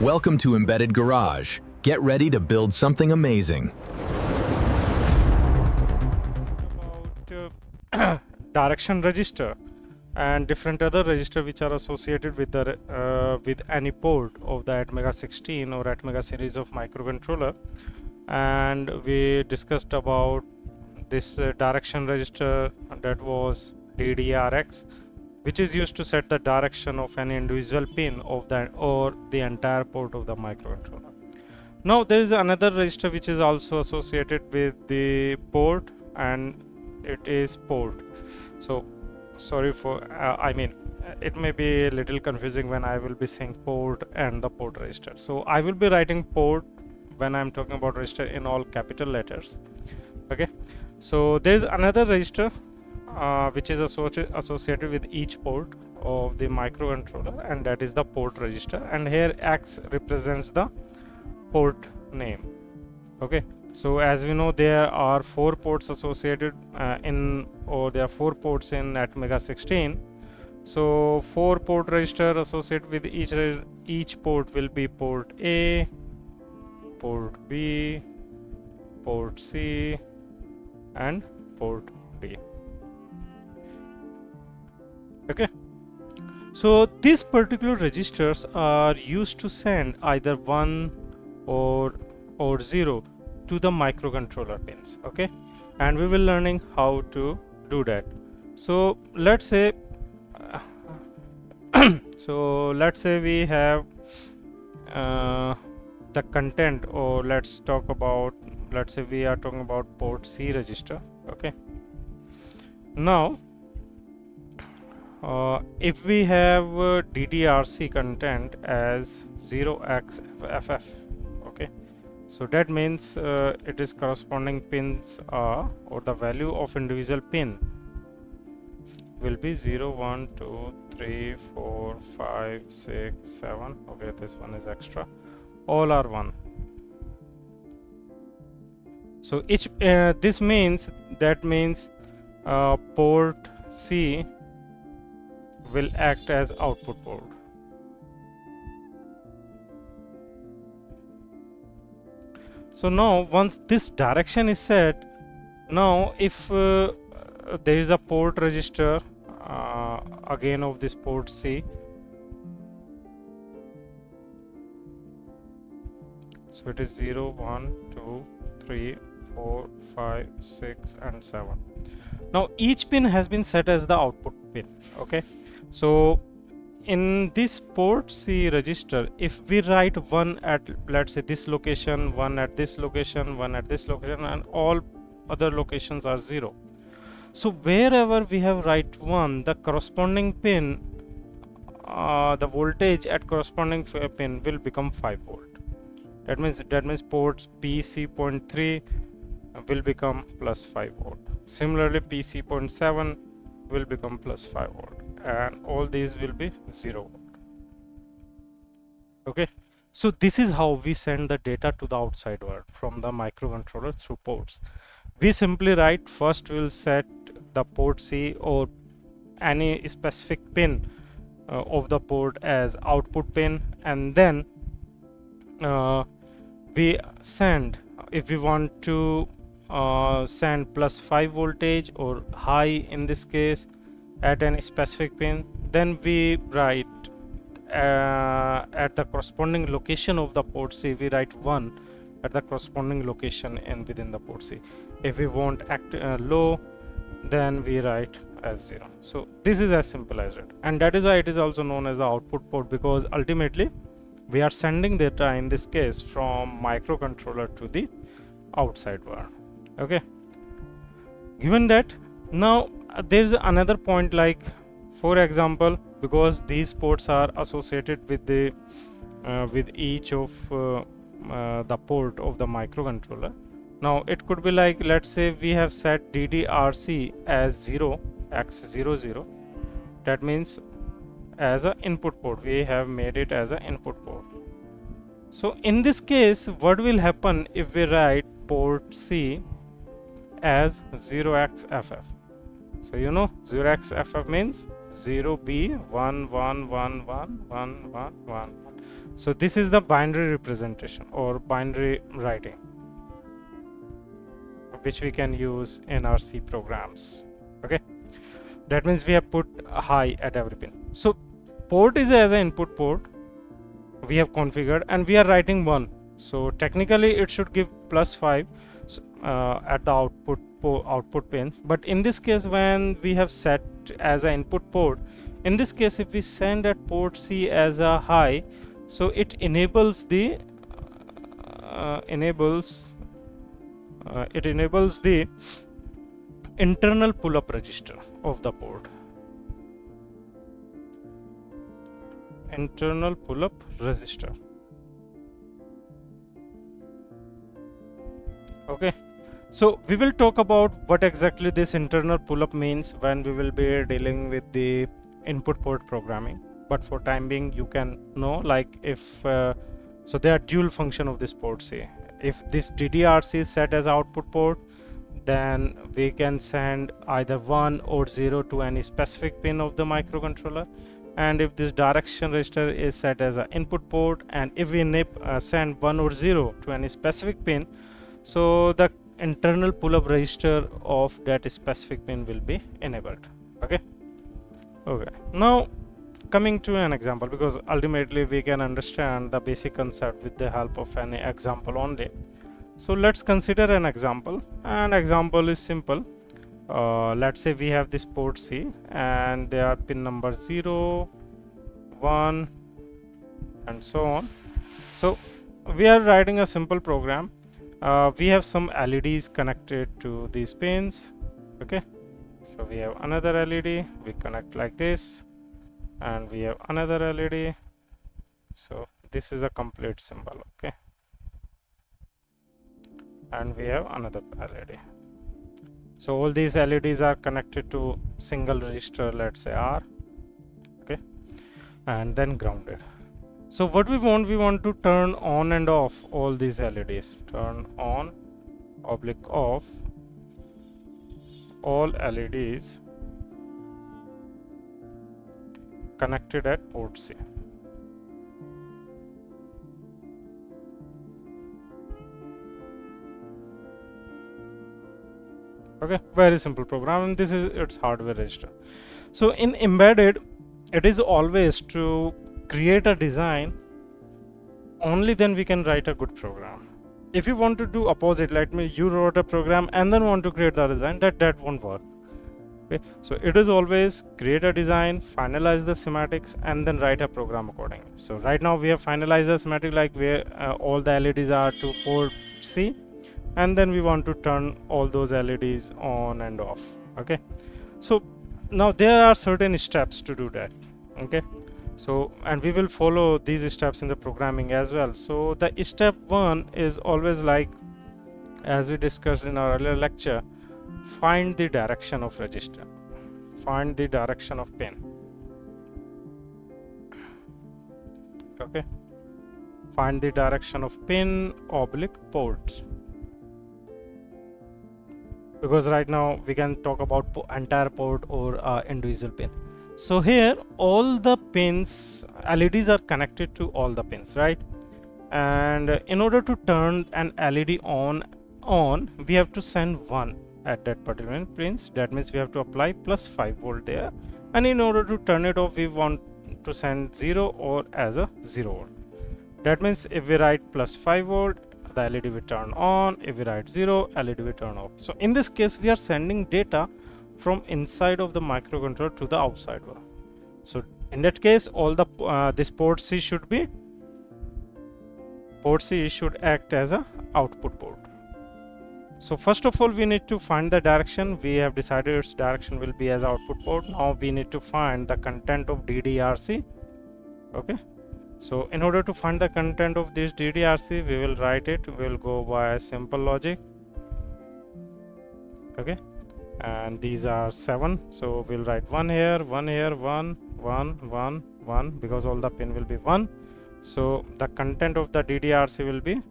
Welcome to Embedded Garage. Get ready to build something amazing. About direction register and different other register which are associated with the with any port of the Atmega 16 or Atmega series of microcontroller, and we discussed about this direction register that was DDRX, which is used to set the direction of any individual pin of that or the entire port of the microcontroller. Now there is another register which is also associated with the port, and it is port. So sorry for it may be a little confusing when I will be saying port and the port register. So I will be writing port when I'm talking about register in all capital letters. Okay, so there's another register which is associated with each port of the microcontroller, and that is the port register, and here X represents the port name. Okay, so as we know, there are 4 ports associated there are 4 ports in Atmega 16. So 4 port register associated with each port will be port A, port B, port C, and port D. Okay, so these particular registers are used to send either 1 or 0 to the microcontroller pins. Okay, and we will learning how to do that. So let's say we have the content, or let's say we are talking about port C register. Okay, now if we have DDRC content as 0xFF, okay, so that means it is corresponding pins are, or the value of individual pin will be 0, 1, 2, 3, 4, 5, 6, 7. Okay, this one is extra. All are 1. So each this means port C will act as output port. So now once this direction is set, now if there is a port register again of this port C, so it is 0, 1, 2, 3, 4, 5, 6 and 7. Now each pin has been set as the output pin. Okay, so in this port C register, if we write 1 at, let's say, this location, 1 at this location, 1 at this location, and all other locations are 0, so wherever we have write 1, the corresponding pin, the voltage at corresponding pin will become 5 volt. That means ports PC.3 will become plus 5 volt. Similarly, PC.7 will become plus 5 volt, and all these will be 0 volt. Okay, so this is how we send the data to the outside world from the microcontroller through ports. We simply write, first we'll set the port C or any specific pin of the port as output pin, and then we send, if we want to send plus 5 voltage or high in this case at any specific pin, then we write at the corresponding location of the port C, we write 1 at the corresponding location within the port C. If we want low, then we write as 0. So this is as simple as it, and that is why it is also known as the output port, because ultimately we are sending data in this case from microcontroller to the outside world. Okay, given that, now there is another point, like for example, because these ports are associated with the with each of the port of the microcontroller. Now it could be like, let's say we have set DDRC as 0x00, that means as an input port, we have made it as an input port. So in this case, what will happen if we write port C as 0xFF? So you know 0xFF means 0B 1 1 1 1 1 1 1. So this is the binary representation or binary writing, which we can use in our C programs. Okay, that means we have put a high at every pin. So port is as an input port we have configured, and we are writing 1. So technically it should give +5 at the output pin, but in this case when we have set as an input port, in this case if we send at port C as a high, so it enables the internal pull-up register of the port. Internal pull-up register. Okay, so we will talk about what exactly this internal pull-up means when we will be dealing with the input port programming, but for time being you can know, like if so there are dual function of this port C. If this DDRC is set as output port, then we can send either 1 or 0 to any specific pin of the microcontroller, and if this direction register is set as an input port, and if we send 1 or 0 to any specific pin, so the internal pull-up register of that specific pin will be enabled. Okay, now coming to an example, because ultimately we can understand the basic concept with the help of an example only. So let's consider an example. An example is simple. Let's say we have this port C and there are pin number 0, 1 and so on. So we are writing a simple program. We have some LEDs connected to these pins. Okay, so we have another LED, we connect like this, and we have another LED. So this is a complete symbol. Okay, and we have another LED. So all these LEDs are connected to single register, let's say R. Okay, and then grounded. So what we want to turn on and off all these LEDs. Turn on / off all LEDs connected at port C. Okay, very simple program, and this is its hardware register. So in embedded, it is always to create a design, only then we can write a good program. If you want to do opposite, like you wrote a program and then want to create the design, that won't work. Okay, so it is always create a design, finalize the schematics, and then write a program accordingly. So right now we have finalized the schematic, like where all the LEDs are to port C, and then we want to turn all those LEDs on and off. Okay, so now there are certain steps to do that. Okay, so and we will follow these steps in the programming as well. So the step 1 is always like, as we discussed in our earlier lecture, find the direction of register, find the direction of pin. Okay, find the direction of pin / ports, because right now we can talk about entire port or individual pin. So here all the pins, LEDs are connected to all the pins, right? And in order to turn an LED on, we have to send 1 at that particular pins. That means we have to apply +5 volt there, and in order to turn it off, we want to send 0 or as a 0 volt. That means if we write +5 volt, the LED will turn on. If we write 0, LED will turn off. So in this case we are sending data from inside of the microcontroller to the outside world. So in that case, all the this port C should act as a output port. So first of all, we need to find the direction. We have decided its direction will be as output port. Now we need to find the content of DDRC. Okay, so in order to find the content of this DDRC, we will write it. We will go by simple logic. Okay, and these are 7, so we'll write 1 here, 1 here, 1, 1, 1, 1, because all the pin will be 1. So the content of the DDRC will be,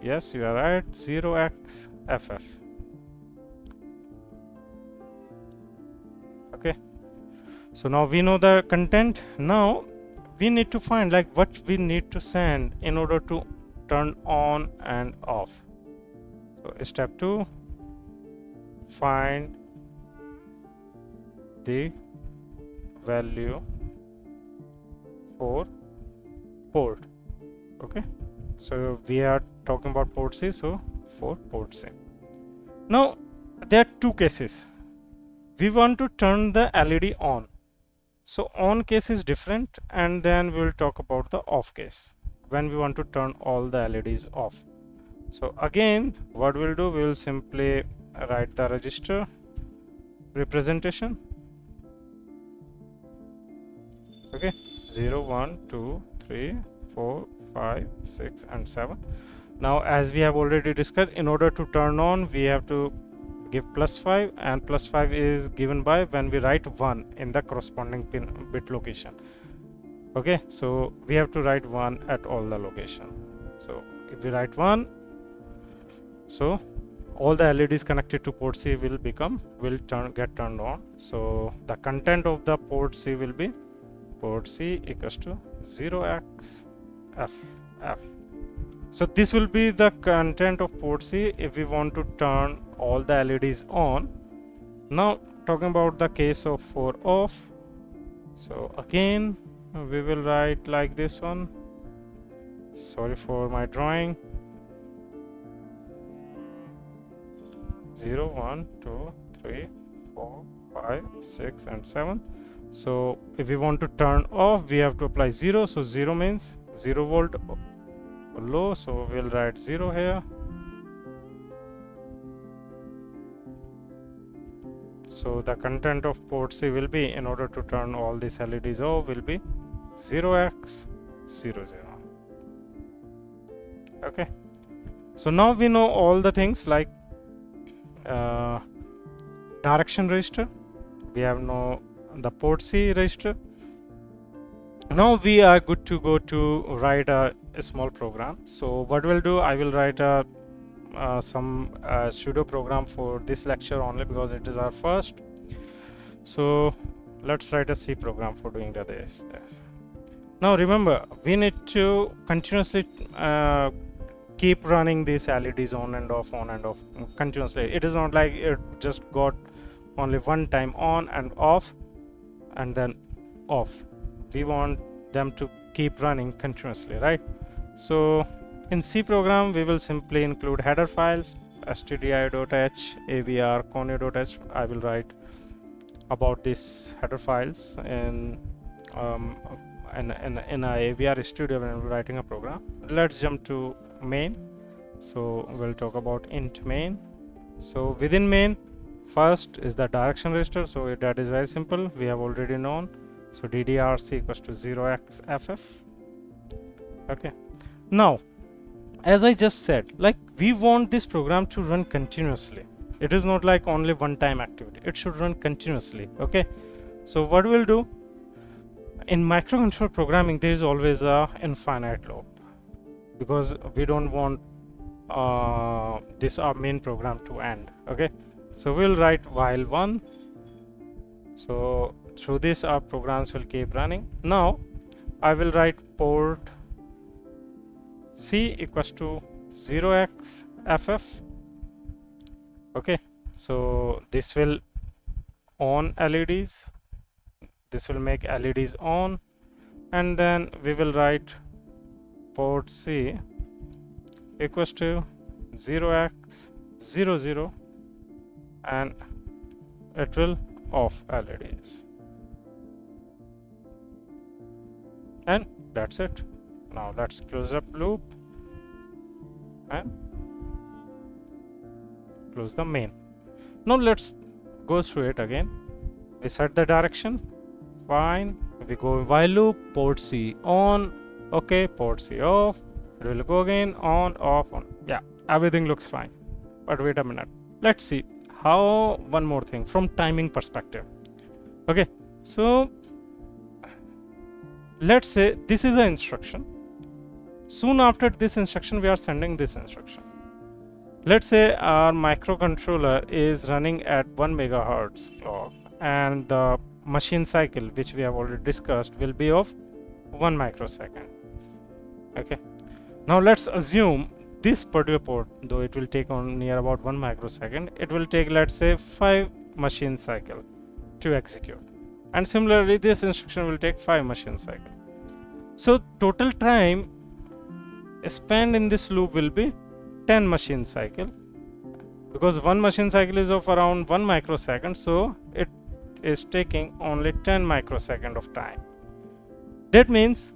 yes, you are right, 0xFF. Okay, so now we know the content. Now we need to find like what we need to send in order to turn on and off. So step 2, find the value for port. Okay, so we are talking about port C, so for port C. Now there are two cases. We want to turn the LED on, so on case is different, and then we will talk about the off case when we want to turn all the LEDs off. So again, what we'll do, we will simply write the register representation. Okay, 0, 1, 2, 3, 4, 5, 6 and 7. Now as we have already discussed, in order to turn on we have to give +5, and +5 is given by when we write 1 in the corresponding pin bit location. Okay, so we have to write 1 at all the location. So if we write 1, so all the LEDs connected to port C will get turned on. So the content of the port C will be port C equals to 0xFF. So this will be the content of port C if we want to turn all the LEDs on. Now talking about the case of for off, so again we will write like this one. Sorry for my drawing. 0, 1, 2, 3, 4, 5, 6 and 7. So if we want to turn off, we have to apply 0. So 0 means 0 volt low, so we'll write 0 here. So the content of port C will be, in order to turn all these LEDs off, will be 0x00. Okay, so now we know all the things like direction register, we have know the port C register. Now we are good to go to write a small program. So what we'll do, I will write some pseudo program for this lecture only because it is our first. So let's write a C program for doing this. Now remember, we need to continuously keep running these LEDs on and off continuously. It is not like it just got only one time on and off and then off. We want them to keep running continuously, right? So in C program we will simply include header files stdi.h, avr, conio.h. I will write about these header files in a AVR studio when I'm writing a program. Let's jump to main. So we'll talk about int main. So within main, first is the direction register, so that is very simple, we have already known. So ddrc equals to 0xFF. Okay, now as I just said, like we want this program to run continuously. It is not like only one time activity, it should run continuously. Okay, so what we'll do, in microcontroller programming there is always a infinite loop because we don't want this our main program to end. Okay, so we'll write while 1. So through this our programs will keep running. Now I will write port C equals to 0xFF. Okay, so this will on LEDs, this will make LEDs on, and then we will write port C equals to 0x00 and it will off LEDs, and that's it. Now let's close up loop and close the main. Now let's go through it again. We set the direction, fine. We go while loop, port C on, okay, port C off, it will go again on, off, on. Yeah, everything looks fine. But wait a minute, let's see how, one more thing from timing perspective. Okay, so let's say this is an instruction. Soon after this instruction we are sending this instruction. Let's say our microcontroller is running at 1 megahertz clock and the machine cycle, which we have already discussed, will be of 1 microsecond. Okay, now let's assume this particular port, though it will take on near about 1 microsecond, it will take, let's say, 5 machine cycle to execute, and similarly this instruction will take 5 machine cycle. So total time spent in this loop will be 10 machine cycle, because 1 machine cycle is of around 1 microsecond, so it is taking only 10 microsecond of time. That means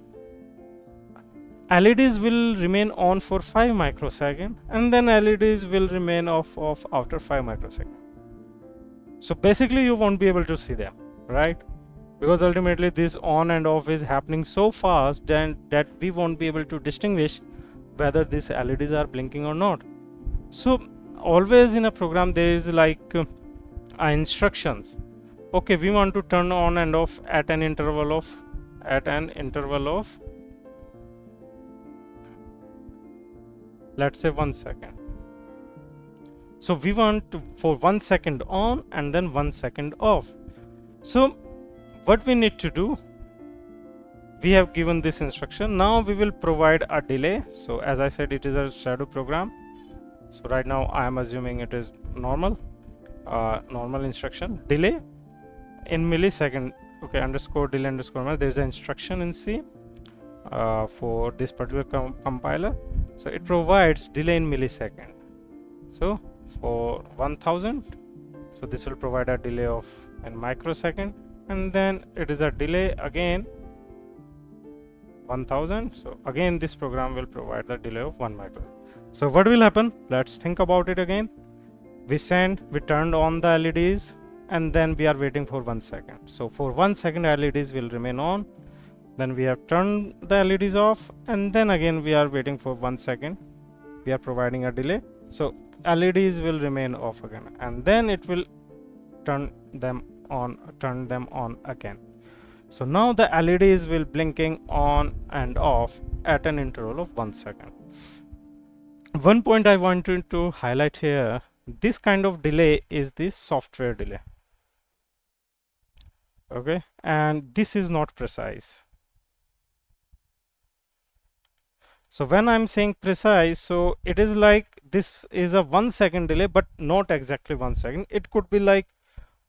LEDs will remain on for 5 microsecond, and then LEDs will remain off after 5 microsecond. So basically you won't be able to see them, right? Because ultimately this on and off is happening so fast then that we won't be able to distinguish whether these LEDs are blinking or not. So always in a program there is like instructions. Okay, we want to turn on and off at an interval of let's say 1 second. So we want to, for 1 second on and then 1 second off. So what we need to do, we have given this instruction. Now we will provide a delay. So as I said, it is a shadow program. So right now I am assuming it is normal instruction. Delay in millisecond. Okay, underscore delay underscore. There is an instruction in C for this particular compiler. So it provides delay in millisecond. So for 1000, so this will provide a delay of in microsecond, and then it is a delay again 1000. So again this program will provide the delay of 1 microsecond. So what will happen? Let's think about it again. We turned on the LEDs, and then we are waiting for 1 second. So for 1 second LEDs will remain on, then we have turned the LEDs off, and then again we are waiting for 1 second. We are providing a delay, so LEDs will remain off again, and then it will turn them on again. So now the LEDs will blinking on and off at an interval of 1 second. One point I wanted to highlight here, this kind of delay is the software delay. Okay, and this is not precise. So when I'm saying precise, so it is like this is a 1 second delay, but not exactly 1 second. It could be like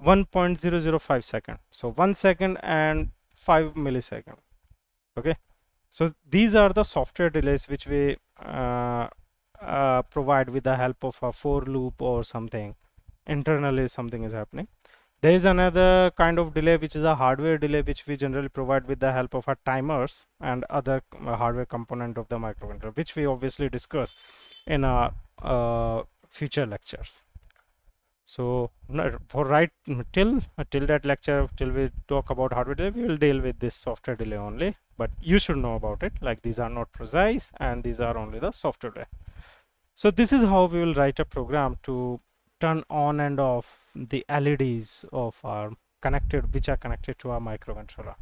1.005 second. So 1 second and 5 millisecond. Okay, so these are the software delays which we provide with the help of a for loop or something. Internally something is happening. There is another kind of delay which is a hardware delay, which we generally provide with the help of our timers and other hardware component of the microcontroller, which we obviously discuss in our future lectures. So for right till that lecture, till we talk about hardware delay, we will deal with this software delay only, but you should know about it, like these are not precise and these are only the software delay. So this is how we will write a program to turn on and off the LEDs of our which are connected to our microcontroller.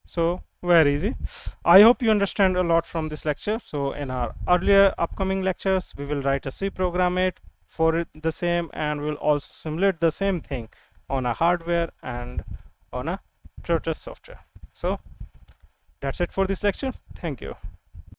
So very easy. I hope you understand a lot from this lecture. So in our earlier upcoming lectures, we will write a C program for the same, and we'll also simulate the same thing on a hardware and on a RTOS software. So that's it for this lecture. Thank you.